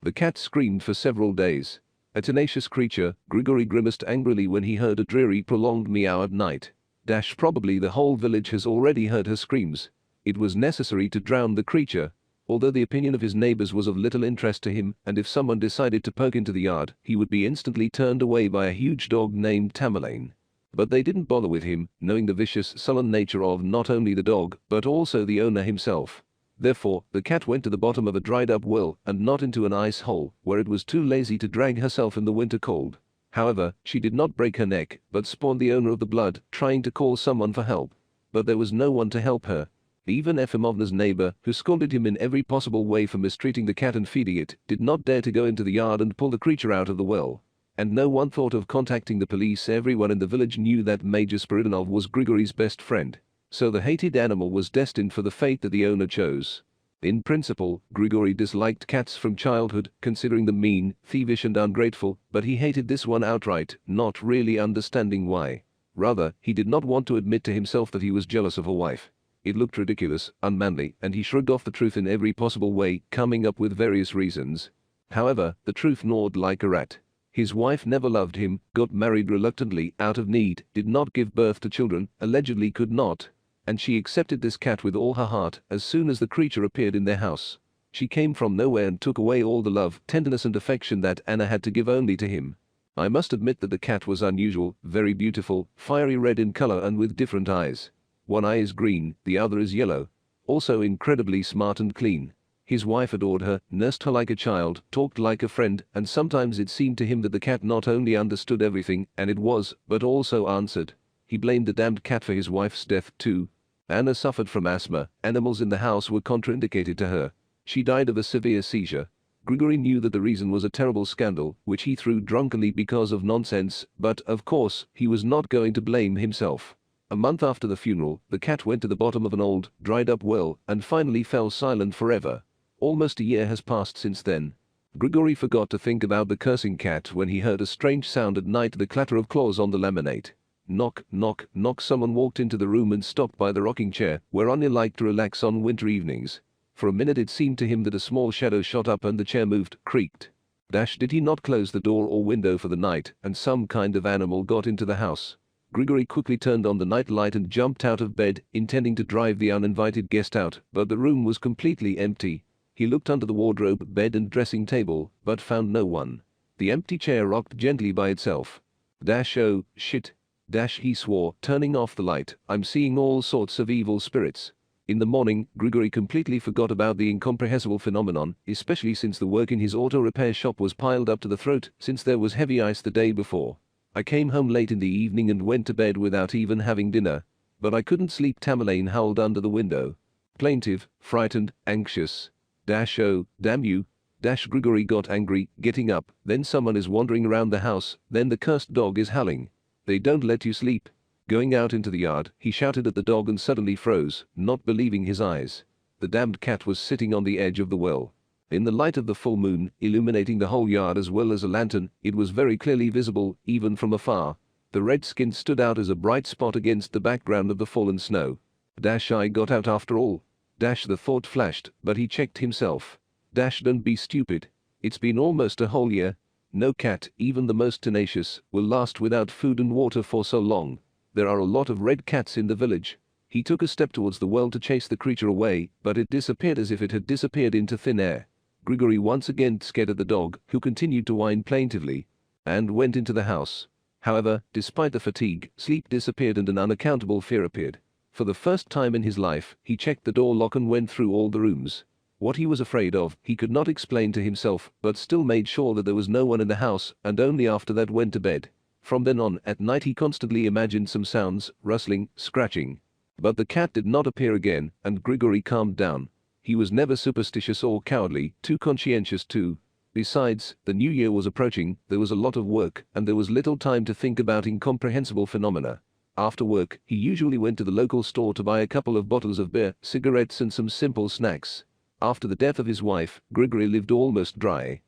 The cat screamed for several days. A tenacious creature, Grigory grimaced angrily when he heard a dreary prolonged meow at night. Probably the whole village has already heard her screams. It was necessary to drown the creature, although the opinion of his neighbors was of little interest to him, and if someone decided to poke into the yard, he would be instantly turned away by a huge dog named Tamerlane. But they didn't bother with him, knowing the vicious, sullen nature of not only the dog, but also the owner himself. Therefore, the cat went to the bottom of a dried-up well and not into an ice hole, where it was too lazy to drag herself in the winter cold. However, she did not break her neck, but spawned the owner of the blood, trying to call someone for help. But there was no one to help her. Even Efimovna's neighbor, who scolded him in every possible way for mistreating the cat and feeding it, did not dare to go into the yard and pull the creature out of the well. And no one thought of contacting the police. Everyone in the village knew that Major Spiridonov was Grigory's best friend. So the hated animal was destined for the fate that the owner chose. In principle, Grigory disliked cats from childhood, considering them mean, thievish and ungrateful, but he hated this one outright, not really understanding why. Rather, he did not want to admit to himself that he was jealous of a wife. It looked ridiculous, unmanly, and he shrugged off the truth in every possible way, coming up with various reasons. However, the truth gnawed like a rat. His wife never loved him, got married reluctantly, out of need, did not give birth to children, allegedly could not. And she accepted this cat with all her heart as soon as the creature appeared in their house. She came from nowhere and took away all the love, tenderness and affection that Anna had to give only to him. I must admit that the cat was unusual, very beautiful, fiery red in color and with different eyes. One eye is green, the other is yellow. Also incredibly smart and clean. His wife adored her, nursed her like a child, talked like a friend, and sometimes it seemed to him that the cat not only understood everything, and it was, but also answered. He blamed the damned cat for his wife's death too. Anna suffered from asthma, animals in the house were contraindicated to her. She died of a severe seizure. Grigory knew that the reason was a terrible scandal, which he threw drunkenly because of nonsense, but, of course, he was not going to blame himself. A month after the funeral, the cat went to the bottom of an old, dried-up well, and finally fell silent forever. Almost a year has passed since then. Grigory forgot to think about the cursing cat when he heard a strange sound at night, the clatter of claws on the laminate. Knock, knock, knock. Someone walked into the room and stopped by the rocking chair, where Anya liked to relax on winter evenings. For a minute it seemed to him that a small shadow shot up and the chair moved, creaked. Did he not close the door or window for the night, and some kind of animal got into the house? Grigory quickly turned on the night light and jumped out of bed, intending to drive the uninvited guest out, but the room was completely empty. He looked under the wardrobe, bed and dressing table, but found no one. The empty chair rocked gently by itself. Oh, shit. He swore, turning off the light. I'm seeing all sorts of evil spirits. In the morning, Grigory completely forgot about the incomprehensible phenomenon, especially since the work in his auto repair shop was piled up to the throat, since there was heavy ice the day before. I came home late in the evening and went to bed without even having dinner. But I couldn't sleep. Tamerlane howled under the window. Plaintive, frightened, anxious. Oh, damn you. Grigory got angry, getting up. Then someone is wandering around the house, then the cursed dog is howling. They don't let you sleep. Going out into the yard, he shouted at the dog and suddenly froze, not believing his eyes. The damned cat was sitting on the edge of the well. In the light of the full moon, illuminating the whole yard as well as a lantern, it was very clearly visible, even from afar. The red skin stood out as a bright spot against the background of the fallen snow. I got out after all. The thought flashed, but he checked himself. Don't be stupid. It's been almost a whole year. No cat, even the most tenacious, will last without food and water for so long. There are a lot of red cats in the village. He took a step towards the well to chase the creature away, but it disappeared as if it had disappeared into thin air. Grigory once again scared at the dog, who continued to whine plaintively, and went into the house. However, despite the fatigue, sleep disappeared and an unaccountable fear appeared. For the first time in his life, he checked the door lock and went through all the rooms. What he was afraid of, he could not explain to himself, but still made sure that there was no one in the house, and only after that went to bed. From then on, at night he constantly imagined some sounds, rustling, scratching. But the cat did not appear again, and Grigory calmed down. He was never superstitious or cowardly, too conscientious too. Besides, the new year was approaching, there was a lot of work, and there was little time to think about incomprehensible phenomena. After work, he usually went to the local store to buy a couple of bottles of beer, cigarettes and some simple snacks. After the death of his wife, Grigory lived almost dry.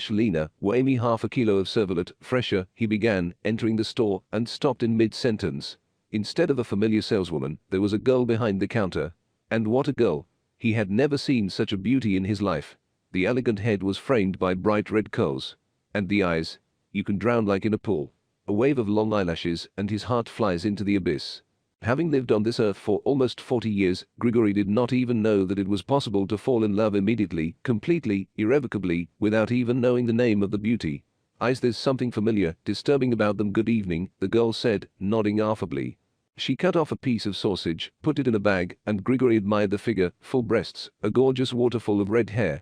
Lena, weigh me half a kilo of servelet, fresher, he began, entering the store, and stopped in mid-sentence. Instead of a familiar saleswoman, there was a girl behind the counter. And what a girl! He had never seen such a beauty in his life. The elegant head was framed by bright red curls. And the eyes, you can drown like in a pool. A wave of long eyelashes and his heart flies into the abyss. Having lived on this earth for almost 40 years, Grigory did not even know that it was possible to fall in love immediately, completely, irrevocably, without even knowing the name of the beauty. Eyes, there's something familiar, disturbing about them. Good evening, the girl said, nodding affably. She cut off a piece of sausage, put it in a bag, and Grigory admired the figure, full breasts, a gorgeous waterfall of red hair.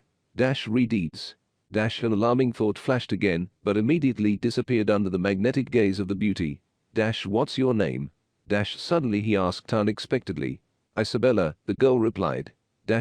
Read deeds. An alarming thought flashed again, but immediately disappeared under the magnetic gaze of the beauty. What's your name? Suddenly he asked unexpectedly. Isabella, the girl replied.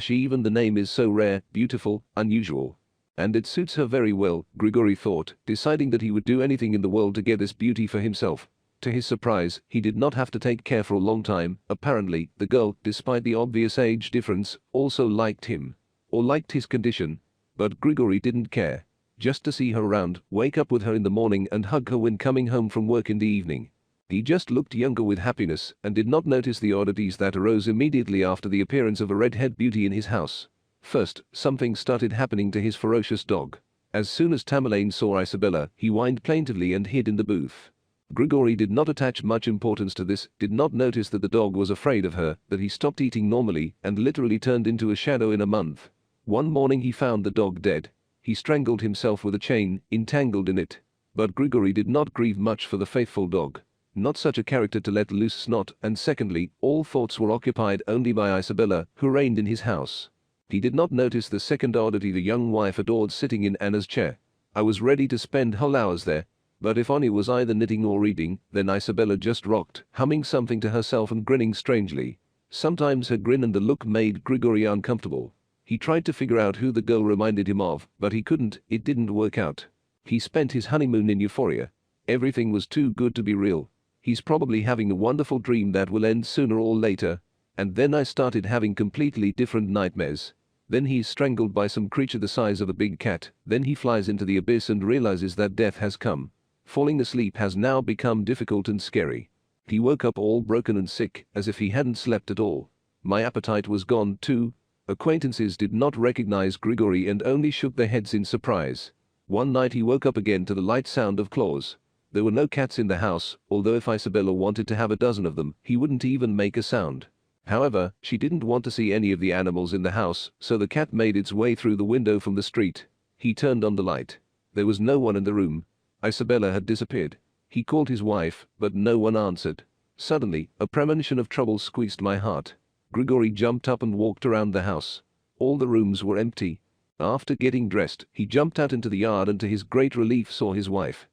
Even the name is so rare, beautiful, unusual. And it suits her very well, Grigory thought, deciding that he would do anything in the world to get this beauty for himself. To his surprise, he did not have to take care for a long time. Apparently, the girl, despite the obvious age difference, also liked him. Or liked his condition. But Grigory didn't care. Just to see her around, wake up with her in the morning and hug her when coming home from work in the evening. He just looked younger with happiness and did not notice the oddities that arose immediately after the appearance of a red-haired beauty in his house. First, something started happening to his ferocious dog. As soon as Tamerlane saw Isabella, he whined plaintively and hid in the booth. Grigory did not attach much importance to this, did not notice that the dog was afraid of her, that he stopped eating normally and literally turned into a shadow in a month. One morning he found the dog dead. He strangled himself with a chain, entangled in it. But Grigory did not grieve much for the faithful dog. Not such a character to let loose snot, and secondly, all thoughts were occupied only by Isabella, who reigned in his house. He did not notice the second oddity the young wife adored sitting in Anna's chair. I was ready to spend whole hours there, but if Annie was either knitting or reading, then Isabella just rocked, humming something to herself and grinning strangely. Sometimes her grin and the look made Grigory uncomfortable. He tried to figure out who the girl reminded him of, but he couldn't, it didn't work out. He spent his honeymoon in euphoria. Everything was too good to be real. He's probably having a wonderful dream that will end sooner or later. And then I started having completely different nightmares. Then he's strangled by some creature the size of a big cat. Then he flies into the abyss and realizes that death has come. Falling asleep has now become difficult and scary. He woke up all broken and sick, as if he hadn't slept at all. My appetite was gone too. Acquaintances did not recognize Grigory and only shook their heads in surprise. One night he woke up again to the light sound of claws. There were no cats in the house, although if Isabella wanted to have a dozen of them, he wouldn't even make a sound. However, she didn't want to see any of the animals in the house, so the cat made its way through the window from the street. He turned on the light. There was no one in the room. Isabella had disappeared. He called his wife, but no one answered. Suddenly, a premonition of trouble squeezed my heart. Grigory jumped up and walked around the house. All the rooms were empty. After getting dressed, he jumped out into the yard and to his great relief saw his wife.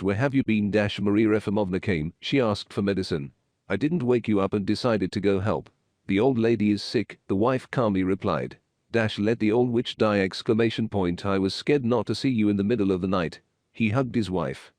Where have you been? Maria Efimovna came. She asked for medicine. I didn't wake you up and decided to go help. The old lady is sick, the wife calmly replied. Let the old witch die! I was scared not to see you in the middle of the night. He hugged his wife.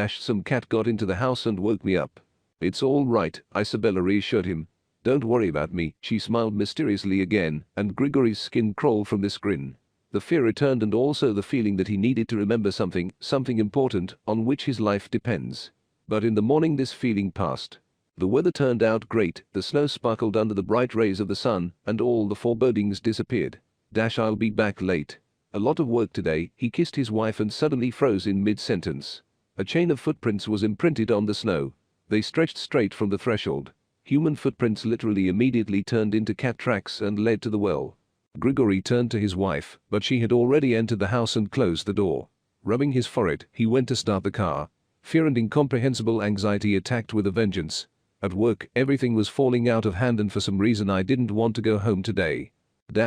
Some cat got into the house and woke me up. It's all right, Isabella reassured him. Don't worry about me. She smiled mysteriously again, and Grigory's skin crawled from this grin. The fear returned and also the feeling that he needed to remember something important, on which his life depends. But in the morning this feeling passed. The weather turned out great, the snow sparkled under the bright rays of the sun, and all the forebodings disappeared. I'll be back late. A lot of work today. He kissed his wife and suddenly froze in mid-sentence. A chain of footprints was imprinted on the snow. They stretched straight from the threshold. Human footprints literally immediately turned into cat tracks and led to the well. Grigory turned to his wife, but she had already entered the house and closed the door. Rubbing his forehead, he went to start the car. Fear and incomprehensible anxiety attacked with a vengeance. At work, everything was falling out of hand and for some reason I didn't want to go home today.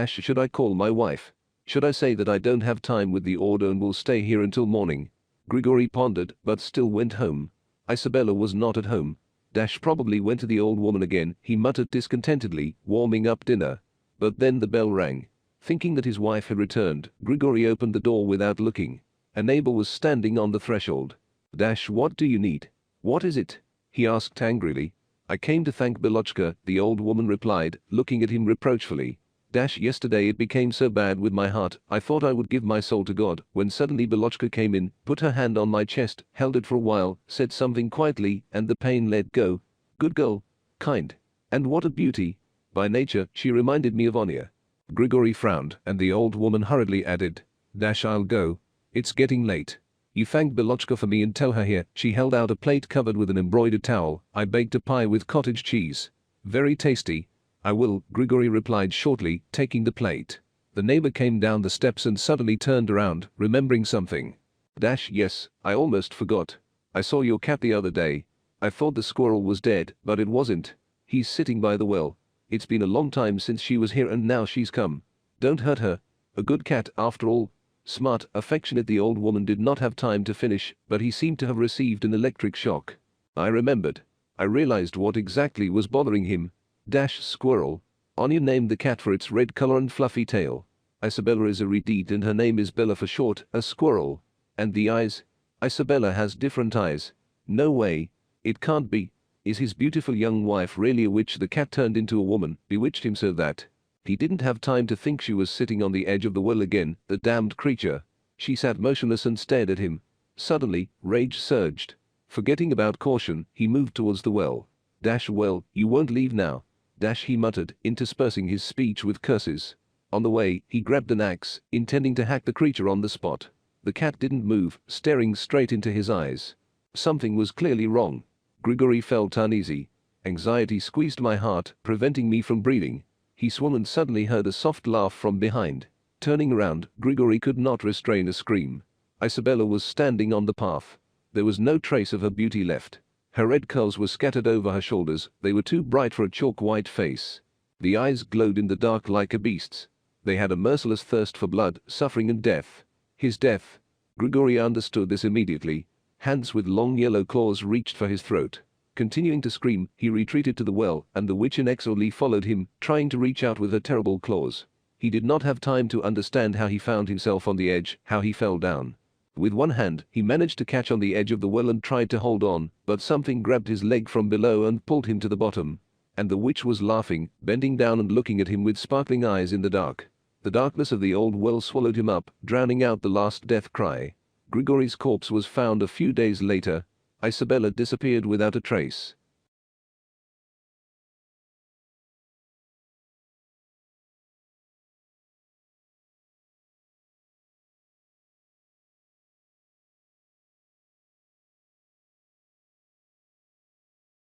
Should I call my wife? Should I say that I don't have time with the order and will stay here until morning? Grigory pondered, but still went home. Isabella was not at home. Probably went to the old woman again, he muttered discontentedly, warming up dinner. But then the bell rang. Thinking that his wife had returned, Grigory opened the door without looking. A neighbor was standing on the threshold. What do you need? What is it? He asked angrily. I came to thank Belochka, the old woman replied, looking at him reproachfully. Yesterday it became so bad with my heart, I thought I would give my soul to God, when suddenly Belochka came in, put her hand on my chest, held it for a while, said something quietly, and the pain let go. Good girl. Kind. And what a beauty. By nature, she reminded me of Anya. Grigory frowned, and the old woman hurriedly added, Dash I'll go. It's getting late. You thank Belochka for me and tell her here. She held out a plate covered with an embroidered towel. I baked a pie with cottage cheese. Very tasty. I will, Grigory replied shortly, taking the plate. The neighbor came down the steps and suddenly turned around, remembering something. Dash yes, I almost forgot. I saw your cat the other day. I thought the squirrel was dead, but it wasn't. He's sitting by the well. It's been a long time since she was here and now she's come. Don't hurt her. A good cat after all. Smart, affectionate. The old woman did not have time to finish, but he seemed to have received an electric shock. I remembered. I realized what exactly was bothering him. Dash squirrel. Onion named the cat for its red color and fluffy tail. Isabella is a redite and her name is Bella for short, a squirrel. And the eyes? Isabella has different eyes. No way. It can't be. Is his beautiful young wife really a witch? The cat turned into a woman, bewitched him so that he didn't have time to think. She was sitting on the edge of the well again, the damned creature. She sat motionless and stared at him. Suddenly, rage surged. Forgetting about caution, he moved towards the well. Dash well, you won't leave now. Dash he muttered, interspersing his speech with curses. On the way, he grabbed an axe, intending to hack the creature on the spot. The cat didn't move, staring straight into his eyes. Something was clearly wrong. Grigory felt uneasy. Anxiety squeezed my heart, preventing me from breathing. He swung and suddenly heard a soft laugh from behind. Turning around, Grigory could not restrain a scream. Isabella was standing on the path. There was no trace of her beauty left. Her red curls were scattered over her shoulders. They were too bright for a chalk-white face. The eyes glowed in the dark like a beast's. They had a merciless thirst for blood, suffering and death. His death. Grigory understood this immediately. Hands with long yellow claws reached for his throat. Continuing to scream, he retreated to the well, and the witch inexorably followed him, trying to reach out with her terrible claws. He did not have time to understand how he found himself on the edge, how he fell down. With one hand, he managed to catch on the edge of the well and tried to hold on, but something grabbed his leg from below and pulled him to the bottom. And the witch was laughing, bending down and looking at him with sparkling eyes in the dark. The darkness of the old well swallowed him up, drowning out the last death cry. Grigory's corpse was found a few days later. Isabella disappeared without a trace.